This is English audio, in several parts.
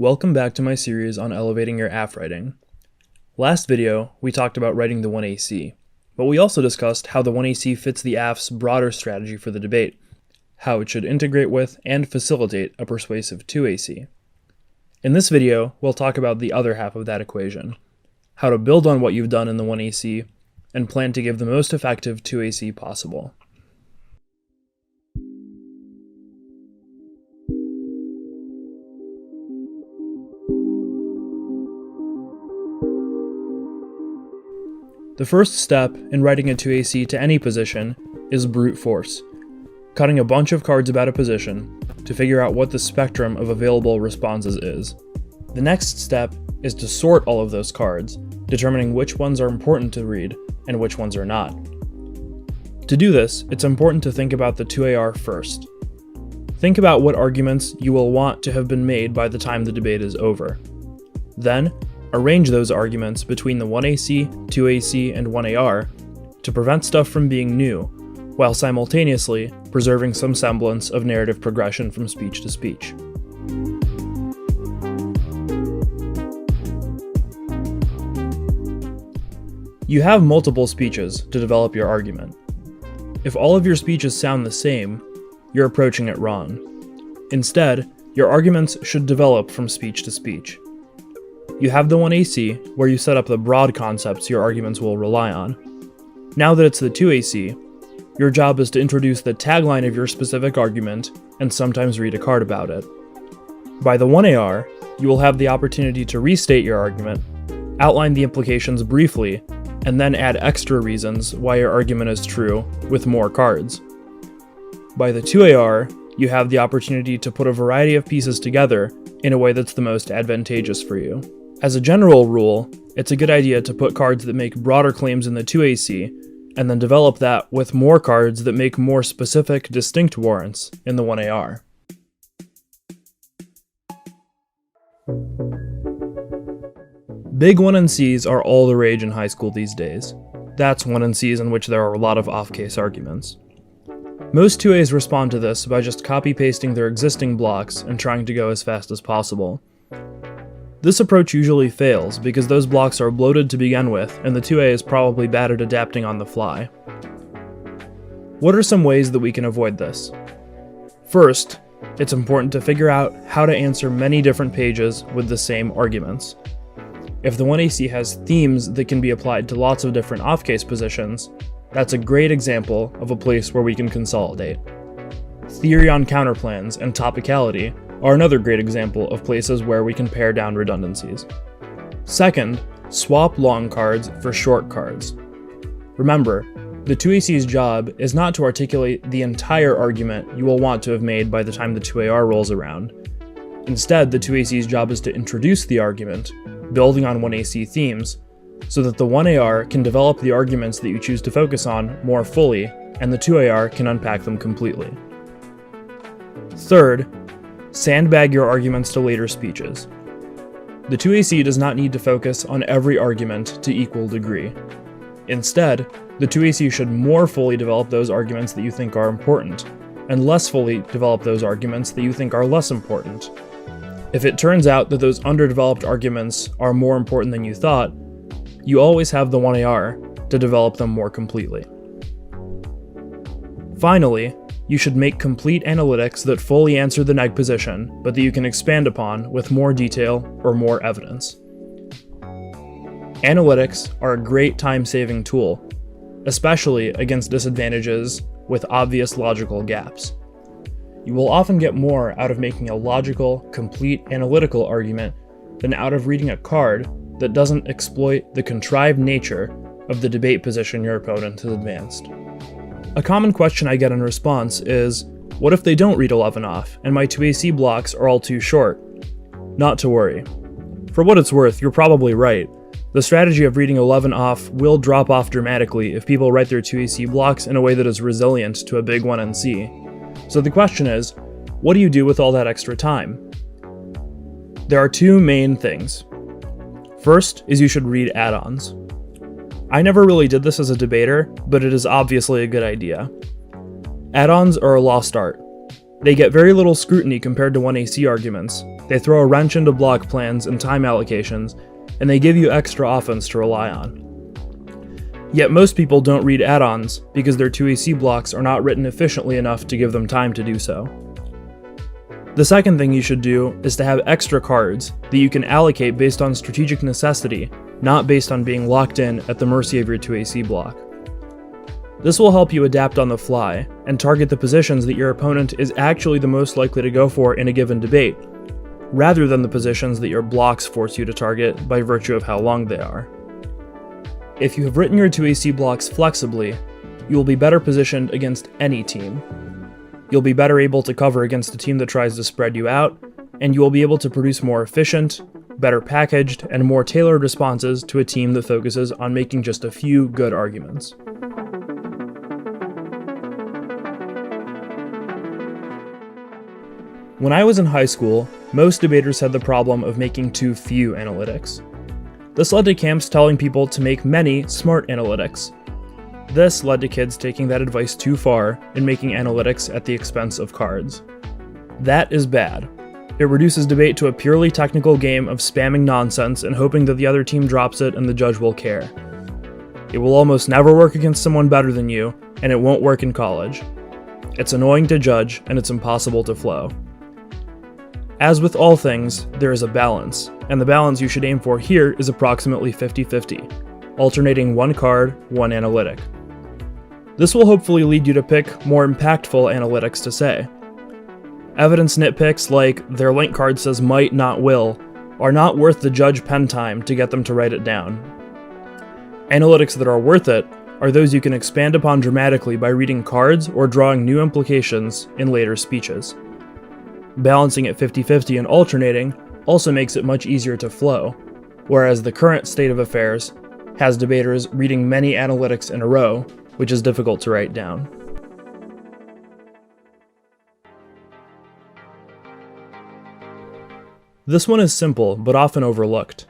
Welcome back to my series on elevating your AFF writing. Last video, we talked about writing the 1AC, but we also discussed how the 1AC fits the AFF's broader strategy for the debate, how it should integrate with and facilitate a persuasive 2AC. In this video, we'll talk about the other half of that equation, how to build on what you've done in the 1AC, and plan to give the most effective 2AC possible. The first step in writing a 2AC to any position is brute force, cutting a bunch of cards about a position to figure out what the spectrum of available responses is. The next step is to sort all of those cards, determining which ones are important to read and which ones are not. To do this, it's important to think about the 2AR first. Think about what arguments you will want to have been made by the time the debate is over. Then, arrange those arguments between the 1AC, 2AC, and 1AR to prevent stuff from being new, while simultaneously preserving some semblance of narrative progression from speech to speech. You have multiple speeches to develop your argument. If all of your speeches sound the same, you're approaching it wrong. Instead, your arguments should develop from speech to speech. You have the 1AC, where you set up the broad concepts your arguments will rely on. Now that it's the 2AC, your job is to introduce the tagline of your specific argument and sometimes read a card about it. By the 1AR, you will have the opportunity to restate your argument, outline the implications briefly, and then add extra reasons why your argument is true with more cards. By the 2AR, you have the opportunity to put a variety of pieces together in a way that's the most advantageous for you. As a general rule, it's a good idea to put cards that make broader claims in the 2AC, and then develop that with more cards that make more specific, distinct warrants in the 1AR. Big 1NCs are all the rage in high school these days. That's 1NCs in which there are a lot of off-case arguments. Most 2As respond to this by just copy-pasting their existing blocks and trying to go as fast as possible. This approach usually fails because those blocks are bloated to begin with, and the 2A is probably bad at adapting on the fly. What are some ways that we can avoid this? First, it's important to figure out how to answer many different pages with the same arguments. If the 1AC has themes that can be applied to lots of different off-case positions, that's a great example of a place where we can consolidate. Theory on counterplans and topicality are another great example of places where we can pare down redundancies. Second, swap long cards for short cards. Remember, the 2AC's job is not to articulate the entire argument you will want to have made by the time the 2AR rolls around. Instead, the 2AC's job is to introduce the argument, building on 1AC themes, so that the 1AR can develop the arguments that you choose to focus on more fully, and the 2AR can unpack them completely. Third, sandbag your arguments to later speeches. The 2AC does not need to focus on every argument to equal degree. Instead, the 2AC should more fully develop those arguments that you think are important, and less fully develop those arguments that you think are less important. If it turns out that those underdeveloped arguments are more important than you thought, you always have the 1AR to develop them more completely. Finally, you should make complete analytics that fully answer the neg position, but that you can expand upon with more detail or more evidence. Analytics are a great time-saving tool, especially against disadvantages with obvious logical gaps. You will often get more out of making a logical, complete analytical argument than out of reading a card that doesn't exploit the contrived nature of the debate position your opponent has advanced. A common question I get in response is, what if they don't read 11 off, and my 2AC blocks are all too short? Not to worry. For what it's worth, you're probably right. The strategy of reading 11 off will drop off dramatically if people write their 2AC blocks in a way that is resilient to a big 1NC. So the question is, what do you do with all that extra time? There are two main things. First is you should read add-ons. I never really did this as a debater, but it is obviously a good idea. Add-ons are a lost art. They get very little scrutiny compared to 1AC arguments, They throw a wrench into block plans and time allocations, and they give you extra offense to rely on. Yet most people don't read add-ons because their 2AC blocks are not written efficiently enough to give them time to do so. The second thing you should do is to have extra cards that you can allocate based on strategic necessity, not based on being locked in at the mercy of your 2AC block. This will help you adapt on the fly and target the positions that your opponent is actually the most likely to go for in a given debate, rather than the positions that your blocks force you to target by virtue of how long they are. If you have written your 2AC blocks flexibly, you will be better positioned against any team. You'll be better able to cover against a team that tries to spread you out, and you will be able to produce more efficient, better packaged, and more tailored responses to a team that focuses on making just a few good arguments. When I was in high school, most debaters had the problem of making too few analytics. This led to camps telling people to make many smart analytics. This led to kids taking that advice too far and making analytics at the expense of cards. That is bad. It reduces debate to a purely technical game of spamming nonsense and hoping that the other team drops it and the judge will care. It will almost never work against someone better than you, and it won't work in college. It's annoying to judge, and it's impossible to flow. As with all things, there is a balance, and the balance you should aim for here is approximately 50-50, alternating one card, one analytic. This will hopefully lead you to pick more impactful analytics to say. Evidence nitpicks like their link card says might, not will, are not worth the judge pen time to get them to write it down. Analytics that are worth it are those you can expand upon dramatically by reading cards or drawing new implications in later speeches. Balancing at 50-50 and alternating also makes it much easier to flow, whereas the current state of affairs has debaters reading many analytics in a row, which is difficult to write down. This one is simple, but often overlooked.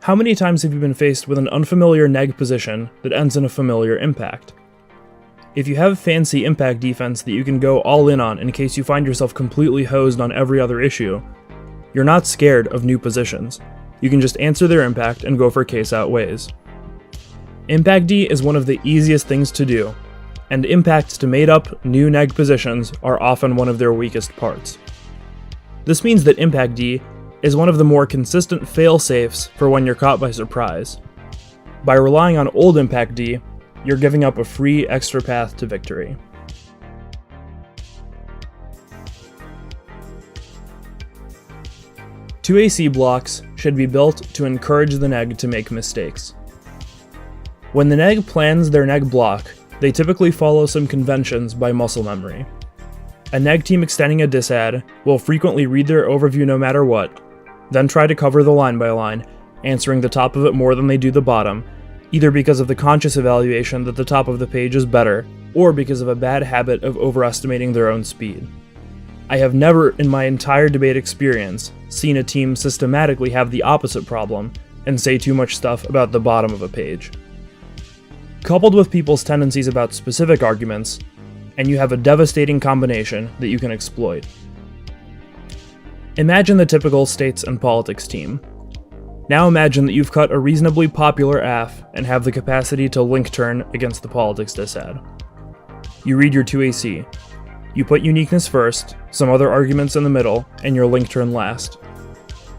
How many times have you been faced with an unfamiliar neg position that ends in a familiar impact? If you have fancy impact defense that you can go all in on in case you find yourself completely hosed on every other issue, you're not scared of new positions. You can just answer their impact and go for case outweighs. Impact D is one of the easiest things to do, and impacts to made up new neg positions are often one of their weakest parts. This means that Impact D is one of the more consistent fail-safes for when you're caught by surprise. By relying on old Impact D, you're giving up a free extra path to victory. Two AC blocks should be built to encourage the neg to make mistakes. When the neg plans their neg block, they typically follow some conventions by muscle memory. A neg team extending a disad will frequently read their overview no matter what, then try to cover the line by line, answering the top of it more than they do the bottom, either because of the conscious evaluation that the top of the page is better, or because of a bad habit of overestimating their own speed. I have never in my entire debate experience seen a team systematically have the opposite problem and say too much stuff about the bottom of a page. Coupled with people's tendencies about specific arguments, and you have a devastating combination that you can exploit. Imagine the typical states and politics team. Now imagine that you've cut a reasonably popular AF and have the capacity to link turn against the politics disad. You read your 2AC. You put uniqueness first, some other arguments in the middle, and your link turn last.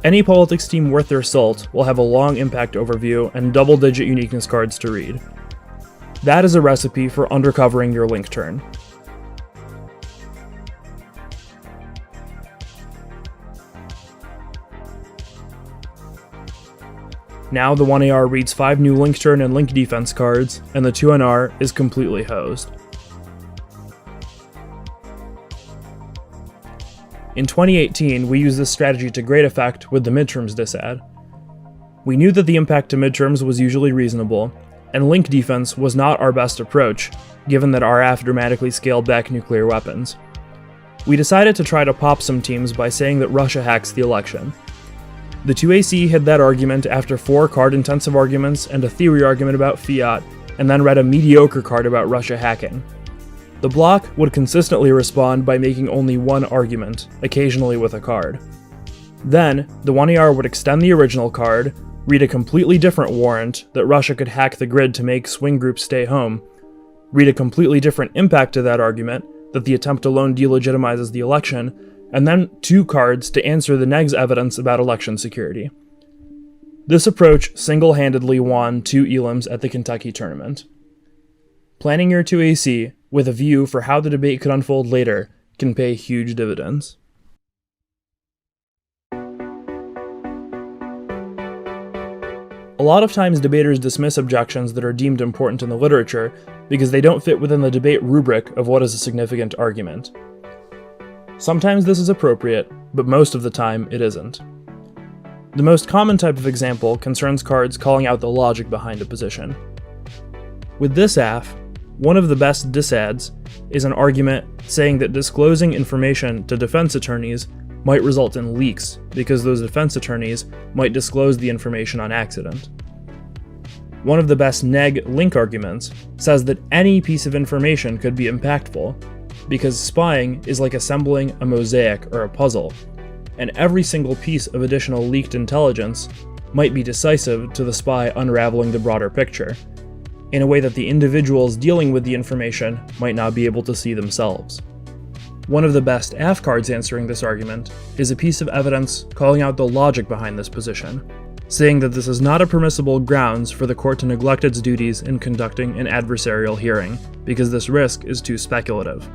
Any politics team worth their salt will have a long impact overview and double-digit uniqueness cards to read. That is a recipe for undercovering your link turn. Now the 1AR reads 5 new link turn and link defense cards, and the 2NR is completely hosed. In 2018, we used this strategy to great effect with the midterms disad. We knew that the impact to midterms was usually reasonable, and link defense was not our best approach, given that our AF dramatically scaled back nuclear weapons. We decided to try to pop some teams by saying that Russia hacks the election. The 2AC hid that argument after 4 card-intensive arguments and a theory argument about fiat, and then read a mediocre card about Russia hacking. The block would consistently respond by making only one argument, occasionally with a card. Then, the 1AR would extend the original card, read a completely different warrant that Russia could hack the grid to make swing groups stay home, read a completely different impact to that argument, that the attempt alone delegitimizes the election, and then 2 cards to answer the neg's evidence about election security. This approach single-handedly won 2 elims at the Kentucky tournament. Planning your 2AC with a view for how the debate could unfold later can pay huge dividends. A lot of times debaters dismiss objections that are deemed important in the literature because they don't fit within the debate rubric of what is a significant argument. Sometimes this is appropriate, but most of the time it isn't. The most common type of example concerns cards calling out the logic behind a position. With this AFF, one of the best disads is an argument saying that disclosing information to defense attorneys might result in leaks because those defense attorneys might disclose the information on accident. One of the best neg link arguments says that any piece of information could be impactful because spying is like assembling a mosaic or a puzzle, and every single piece of additional leaked intelligence might be decisive to the spy unraveling the broader picture, in a way that the individuals dealing with the information might not be able to see themselves. One of the best AFF cards answering this argument is a piece of evidence calling out the logic behind this position, saying that this is not a permissible grounds for the court to neglect its duties in conducting an adversarial hearing, because this risk is too speculative.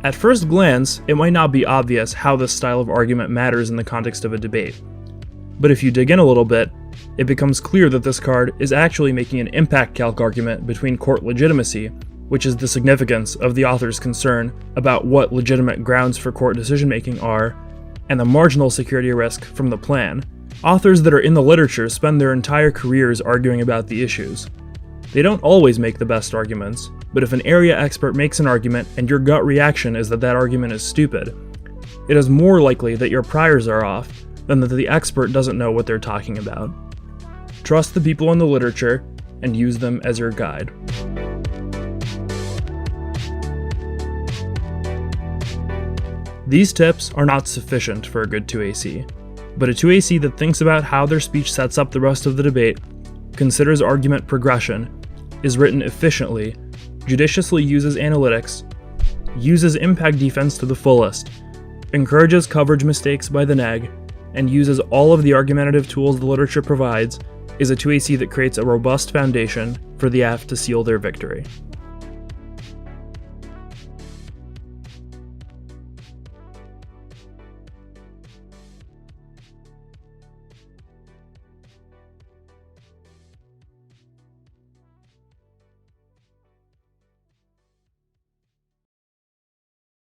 At first glance, it might not be obvious how this style of argument matters in the context of a debate, but if you dig in a little bit, it becomes clear that this card is actually making an impact calc argument between court legitimacy, which is the significance of the author's concern about what legitimate grounds for court decision-making are, and the marginal security risk from the plan. Authors that are in the literature spend their entire careers arguing about the issues. They don't always make the best arguments, but if an area expert makes an argument and your gut reaction is that that argument is stupid, it is more likely that your priors are off than that the expert doesn't know what they're talking about. Trust the people in the literature and use them as your guide. These tips are not sufficient for a good 2AC, but a 2AC that thinks about how their speech sets up the rest of the debate, considers argument progression, is written efficiently, judiciously uses analytics, uses impact defense to the fullest, encourages coverage mistakes by the neg, and uses all of the argumentative tools the literature provides, is a 2AC that creates a robust foundation for the AFF to seal their victory.